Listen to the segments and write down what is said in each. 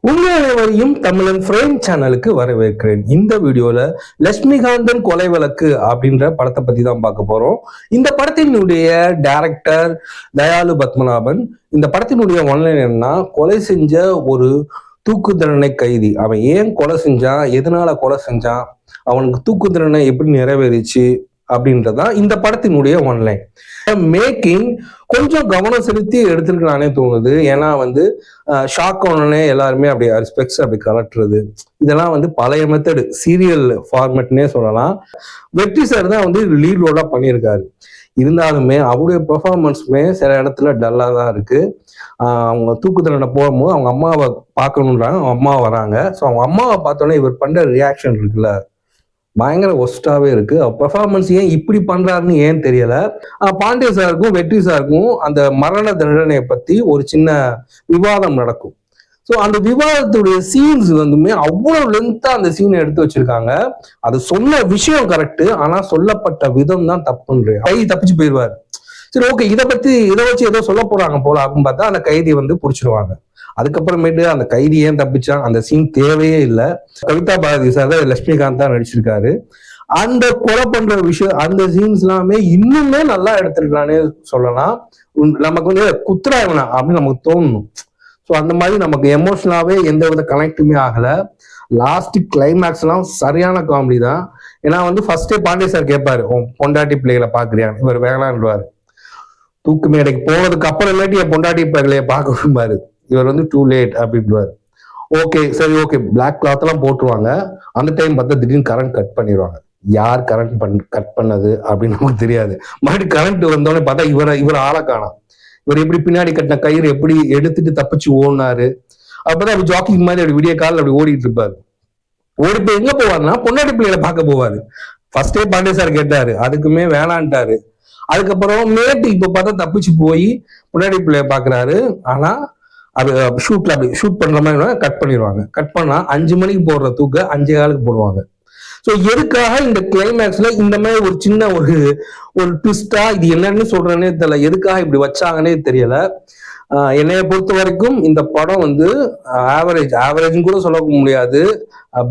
உங்கள் அனைவரையும் தமிழன் ஃப்ரேம் சேனலுக்கு வரவேற்கிறேன். இந்த வீடியோல லட்சுமிகாந்தன் கொலை வழக்கு அப்படின்ற படத்தை பத்தி தான் பார்க்க போறோம். இந்த படத்தினுடைய டைரக்டர் தயாளு பத்மநாபன். இந்த படத்தினுடைய ஒன்லைன் என்னன்னா, கொலை செஞ்ச ஒரு தூக்கு தண்டனை கைதி அவன் ஏன் கொலை செஞ்சான், எதனால கொலை செஞ்சான், அவனுக்கு தூக்கு தண்டனை எப்படி நிறைவேறிச்சு அப்படின்றதான் இந்த படத்தினுடைய ஒன்லைன். மேக்கிங் கொஞ்சம் கவனம் செலுத்தி எடுத்திருக்கலானே தோணுது. ஏன்னா ஷாக் ஆனோடனே எல்லாருமே அப்படியே ஸ்பெக்ஸ் அப்படி கலட்டுறது, இதெல்லாம் பழைய மெத்தடு, சீரியல் ஃபார்மேட்னே சொல்லலாம். வெற்றி சார் தான் லீட் ரோலா பண்ணியிருக்காரு. இருந்தாலுமே அவருடைய பெர்ஃபார்மன்ஸுமே சில இடத்துல டல்லாக தான் இருக்கு. அவங்க தூக்கு தண்டனை போகும்போது அவங்க அம்மாவை பார்க்கணுன்றாங்க, அவங்க அம்மா வராங்க. ஸோ அவங்க அம்மாவை பார்த்தோன்னே இவர் பண்ற ரியாக்ஷன் இருக்குல்ல, பயங்கர ஒஸ்டாவே இருக்கு. பெர்ஃபார்மன்ஸ் ஏன் இப்படி பண்றாருன்னு ஏன் தெரியல. பாண்டிய சாருக்கும் வெற்றி சாருக்கும் அந்த மரண தண்டனையை பத்தி ஒரு சின்ன விவாதம் நடக்கும். ஸோ அந்த விவாதத்துடைய சீன்ஸ் அவ்வளவு லென்த்தா அந்த சீனை எடுத்து வச்சிருக்காங்க. அது சொன்ன விஷயம் கரெக்ட், ஆனா சொல்லப்பட்ட விதம் தான் தப்புன்ற. கைதி தப்பிச்சு போயிடுவாரு. சரி, ஓகே, இதை வச்சு ஏதோ சொல்ல போறாங்க போல அப்படின்னு பார்த்தா அந்த கைதி பிடிச்சிருவாங்க. அதுக்கப்புறமேட்டு அந்த கைதி ஏன் தப்பிச்சான், அந்த சீன் தேவையே இல்லை. கவிதா பாரதி சார் தான் லட்சுமிகாந்த் தான் நடிச்சிருக்காரு. அந்த கொலை பண்ற விஷயம், அந்த சீன்ஸ் எல்லாமே இன்னுமே நல்லா எடுத்திருக்கானே சொல்லலாம். நமக்கு குத்துறாங்கண்ணா அப்படின்னு நமக்கு தோணணும். ஸோ அந்த மாதிரி நமக்கு எமோஷனலாவே எந்த வித கனெக்டுமே ஆகல. லாஸ்ட் கிளைமேக்ஸ் எல்லாம் சரியான காமெடி தான். ஏன்னா ஃபர்ஸ்டே பாண்டிய சார் கேட்பாரு, பொண்டாட்டி பிள்ளைகளை பாக்குறியா, இவர் வேணான்றாரு. தூக்கு மேடைக்கு போனதுக்கு அப்புறமேட்டு என் பொண்டாட்டி பிள்ளைய பார்க்கணும்பாரு. இவர் டூ லேட் அப்படின்றாரு. ஓகே, சரி, ஓகே, பிளாக் கிளாத் எல்லாம் போட்டுருவாங்க. அந்த டைம் பார்த்தா திடீர்னு கரண்ட் கட் பண்ணிடுவாங்க. யார் கட் பண்ணது அப்படின்னு நமக்கு தெரியாது. மறுபடியும் கரண்ட் வந்தோடனே பார்த்தா இவர் ஆளை காணோம். இவர் எப்படி பின்னாடி கட்டின கயிறு எப்படி எடுத்துட்டு தப்பிச்சு ஓடினாரு. அப்பதான் அப்படி ஜாக்கிங் மாதிரி அப்படி விடிய காலில் அப்படி ஓடிட்டு இருப்பாரு. ஓடி போய் எங்க போவாருன்னா பொண்டாட்டி பிள்ளைகளை பார்க்க போவாரு. ஃபர்ஸ்டே பாண்டிய சார் கேட்டாரு, அதுக்குமே வேணான்ட்டாரு. அதுக்கப்புறம் மேட்டு இப்ப பார்த்தா தப்பிச்சு போய் பொண்டாட்டி பிள்ளைய பாக்குறாரு. ஆனா அது ஷூட் பண்ற மாதிரி கட் பண்ணிடுவாங்க. கட் பண்ணா 5 மணிக்கு போடுற தூக்க 5 காலுக்கு போடுவாங்க. ஸோ எதுக்காக இந்த கிளைமேக்ஸ்ல இந்த மாதிரி ஒரு சின்ன ஒரு ட்விஸ்டா, இது என்னன்னு சொல்றேன்னே தெரியல, எதுக்காக இப்படி வச்சாங்கன்னே தெரியல. என்னைய பொறுத்த வரைக்கும் இந்த படம் ஆவரேஜ்னு கூட சொல்ல முடியாது,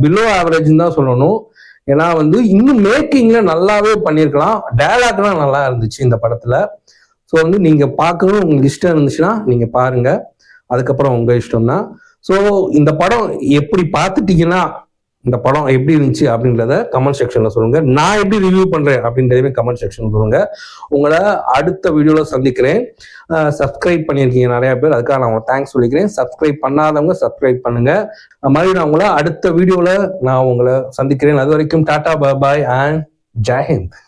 பிலோ ஆவரேஜ்னு தான் சொல்லணும். ஏன்னா இன்னும் மேக்கிங்ல நல்லாவே பண்ணியிருக்கலாம். டயலாக்லாம் நல்லா இருந்துச்சு இந்த படத்துல. ஸோ நீங்க பார்க்கணும், உங்களுக்கு இஷ்டம் இருந்துச்சுன்னா நீங்க பாருங்க, அதுக்கப்புறம் உங்க இஷ்டம் தான். ஸோ இந்த படம் எப்படி பார்த்துட்டீங்கன்னா, இந்த படம் எப்படி இருந்துச்சு அப்படின்றத கமெண்ட் செக்ஷன்ல சொல்லுங்க. நான் எப்படி ரிவ்யூ பண்றேன் அப்படின்றதையுமே கமெண்ட் செக்ஷன்ல சொல்லுங்க. உங்களை அடுத்த வீடியோல சந்திக்கிறேன். சப்ஸ்கிரைப் பண்ணியிருக்கீங்க நிறைய பேர், அதுக்காக நான் தேங்க்ஸ் சொல்லிக்கிறேன். சப்ஸ்கிரைப் பண்ணாதவங்க சப்ஸ்கிரைப் பண்ணுங்க. மறுபடியும் நான் உங்களை அடுத்த வீடியோல நான் உங்களை சந்திக்கிறேன். அது வரைக்கும் டாடா, பாய் அண்ட் ஜெய் ஹிந்த்.